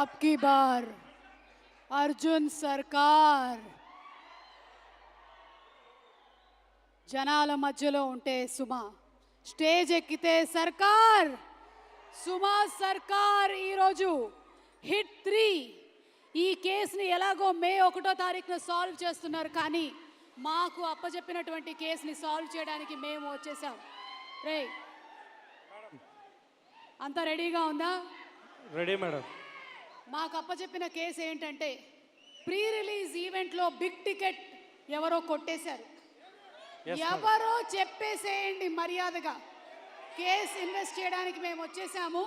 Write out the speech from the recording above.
अब की बार अर्जुन सरकार జనాల మధ్యలో ఉంటే సుమ, స్టేజ్ ఎక్కితే సర్కార్. సుమ సర్కార్ ఈరోజు హిట్ 3 ఈ కేసుని ఎలాగో మే 1వ తారీఖున సాల్వ్ చేస్తున్నారు, కానీ మాకు అప్పచెప్పినటువంటి కేసుని సాల్వ్ చేయడానికి మేము వచ్చేసాం. రే అంతా రెడీగా ఉందా? Ready madam. మాకు అప్పచెప్పిన కేసు ఏంటంటే ప్రీ రిలీజ్ ఈవెంట్లో బిగ్ టికెట్ ఎవరో కొట్టేశారు. ఎవరో చెప్పేసేయండి మర్యాదగా. కేసు ఇన్వెస్ట్ చేయడానికి మేము వచ్చేసాము.